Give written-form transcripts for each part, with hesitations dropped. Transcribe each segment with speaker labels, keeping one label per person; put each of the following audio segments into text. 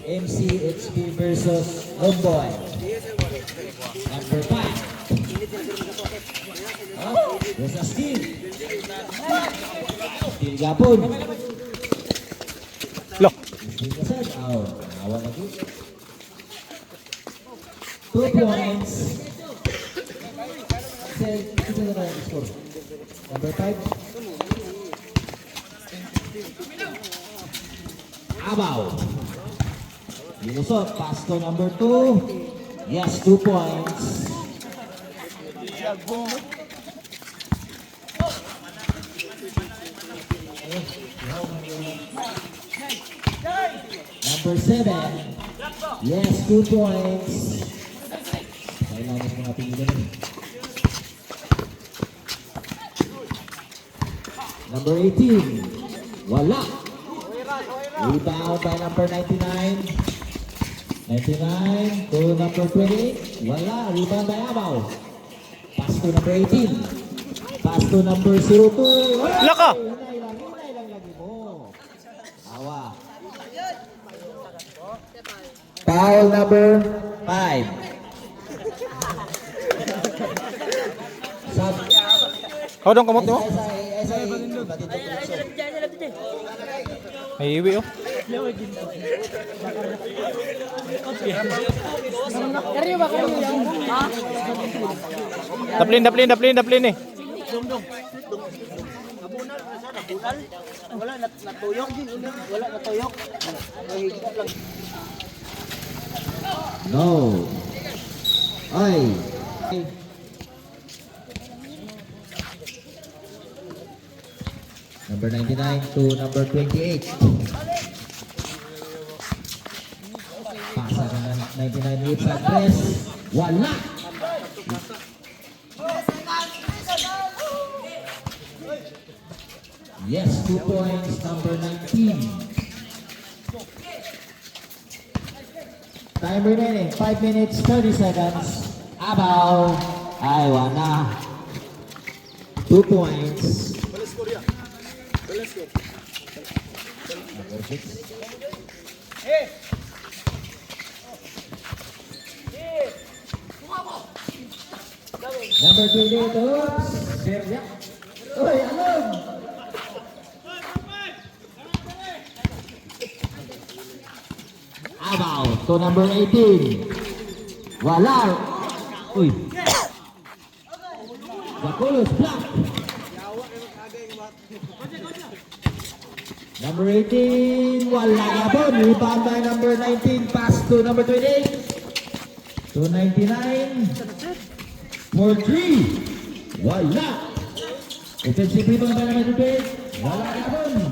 Speaker 1: MCHP versus Homeboy. Number 5. Oh, there's a steal. Steal gapon.
Speaker 2: Loh.
Speaker 1: Steal ka sir. Oh, awa lagi. 2 points. Ito na tayo score. Number 5. Abaw. Minusot. Pass to number 2. Yes, 2 points. Number 7. Yes, 2 points. Kailangan mo nga pinili. Number 18. Wala. Rebound by number 99. 99 to number 28. Wala. Rebound by Abaw. Pass to number 18. Pass to number 02.
Speaker 2: Laka!
Speaker 1: Hinay lang lagi mo. Awa. Foul number 5. Sub.
Speaker 2: How dong kamot mo? Ay, iwi oh. Daplin eh.
Speaker 3: Wala natuyok. Wala natuyok.
Speaker 1: No. Ay. Number 99 to number 28. Pasa ka na 99 hits at press. Wala. Yes, 2 points. Number 19. Time remaining, 5 minutes, 30 seconds. Abaw. Ay, wala. 2 points. Number 6. Number 28, oops. Sergio. Uy, alog. Abaw to number 18. Wala. Uy. Bakulos block. Number 18. Wala gabon. Rebound by number 19. Pass to number 28. To 99. For 3. Wala. Offensive rebound by number 28. Wala gabon.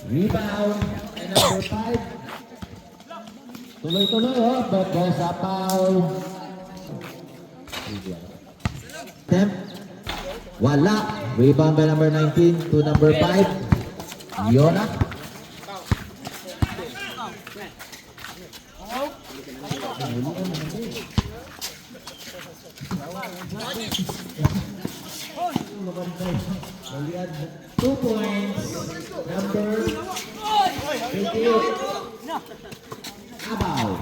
Speaker 1: Rebound by number 5. Tuloy-tuloy but there's a foul. Temp. Wala. Rebound by number 19 to number 5. Yona. Two points. Number 28. Abaw.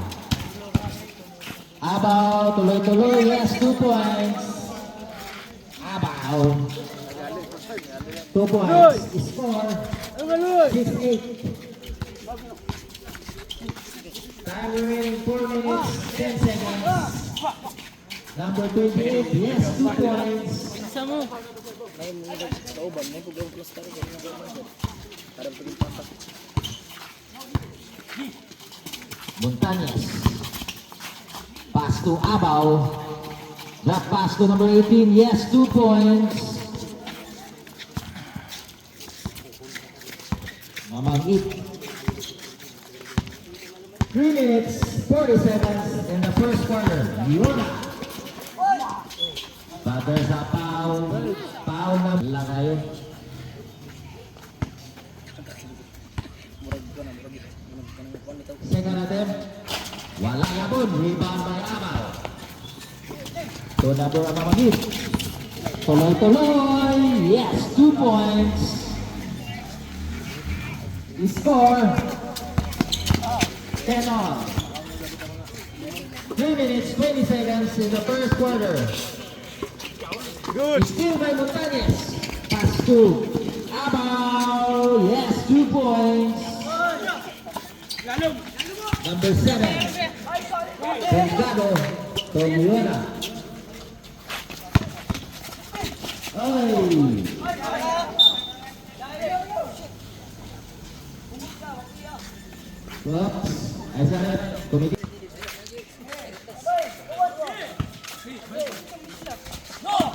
Speaker 1: Abaw, tuloy-tuloy. Yes, 2 points. Abaw. 2 points. Score. 6-8. Time remaining 4 minutes, 10 seconds. Number 28. Yes, 2 points. Montañez. Pass to Abaw. Drop pass to number 18. Yes, 2 points. Mamangit. 3 minutes, 40 seconds in the first quarter. Yona. But there's a foul. Foul na lang ngayon. Second attempt. Wala yapon. Rebound by Abaw. To number Mamangit. Tuloy-tuloy. Yes, 2 points. Score 10 on. 3 minutes, 20 seconds in the first quarter.
Speaker 2: Good.
Speaker 1: Still by Montañez. Pass to Abaw. Yes, 2 points. Number 7. Delgado. Toyona. Ay. Oops. Ay, sana. Committee.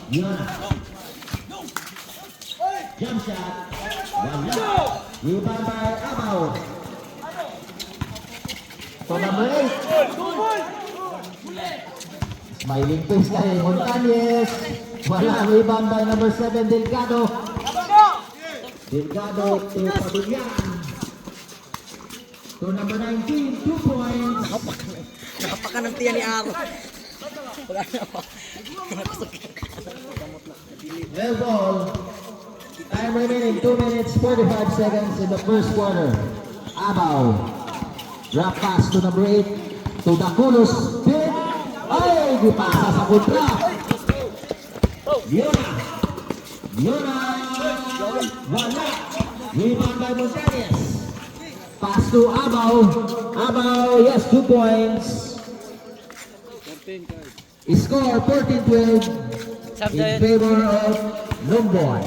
Speaker 1: Yona. Jump shot. Wala. Rebound by Abaw. So number 8. Smiling face kay Montañez. Wala. Rebound by number 7, Delgado. Delgado to Pabulyan. To number 19, 2 points.
Speaker 3: Nakapakan ng tiyan ni Aro. Wala na ako.
Speaker 1: Well ball. Time remaining 2 minutes 45 seconds in the first quarter. Abaw. Drop pass to number 8. To Daculos. Big. Ay, di pasa sa kontra. Yona. Yona. Wala. Rebound by Montañez. Pass to Abaw. Abaw, yes, 2 points. Score 14-12 in favor of Lumboy.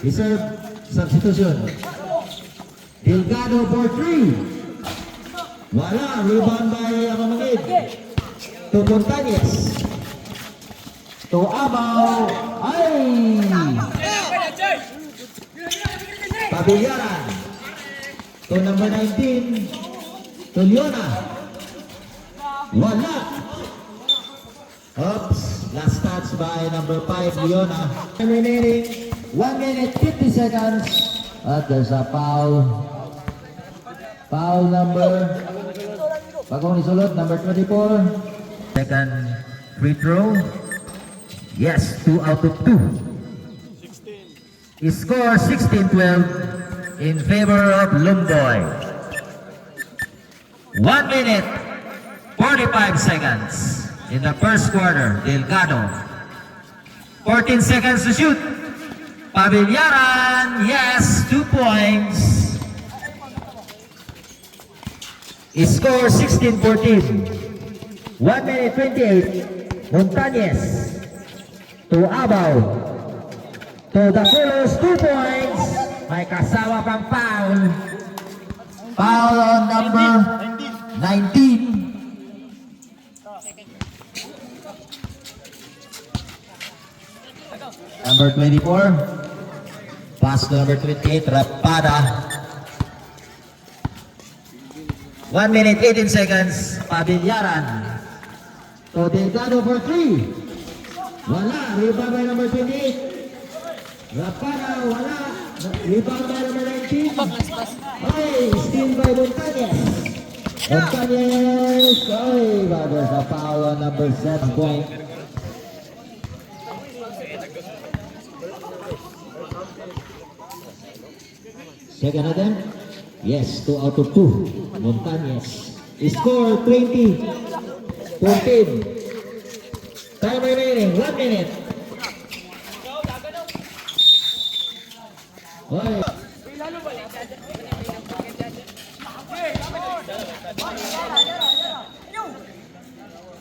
Speaker 1: Reserve substitution. Delgado for 3. Wala. Rebound by Amamagid. To Montañez. To Abaw. Ay! Pabilyaran. To number 19. To Leona. Wala. Oops. Last touch by number 5, Leona. Remaining 1 minute 50 seconds. At there's a foul. Foul number. Bagong isulot, number 24. Second free throw. Yes, 2 out of 2. Score 16-12 in favor of Lumboy. 1 minute 45 seconds in the first quarter. Delgado. 14 seconds to shoot. Pabilyaran. Yes, 2 points. Score 16-14. 1 minute 28. Montañez. To Abaw. To Daculos, 2 points. May kasama pang foul. Foul on number 19. Number 24. Pass to number 28, Rapada. 1 minute 18 seconds. Pabilyaran. To Delgado for 3. Wala. Rebound by number 28. Rapada, wala. Rebound by number 19. Ay, steal by Montañez. Montañez. Ay, there's a foul on number 7 point. Second attempt. Yes, 2 out of 2. Montañez. Score 20-14. Time remaining 1 minute. Oy.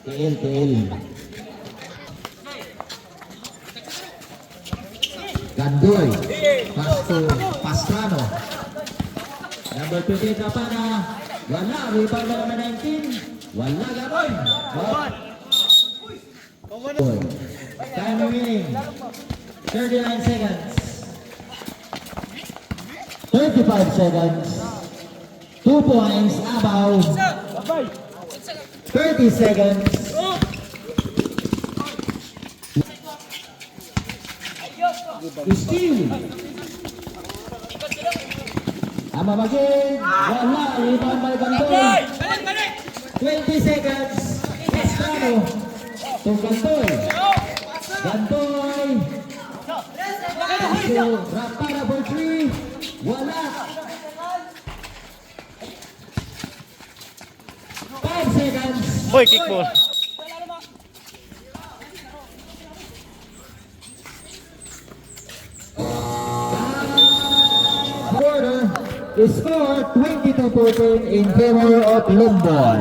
Speaker 1: TL. Gandoy. Pastrano. Number 28 Rapana. Wala. Rebound by number 19. Wala gano'n. Time remaining 39 seconds. 35 seconds. 2 points. Abaw. 30 seconds. Steal. Amamagin. Wala. Rebound by Gandoy. 20 seconds. Pastrano. To Gandoy. Gandoy. To Rapana for 3. Wala.
Speaker 2: Hoy, kickball.
Speaker 1: Quarter is score 22-14 in favor of Lumboy.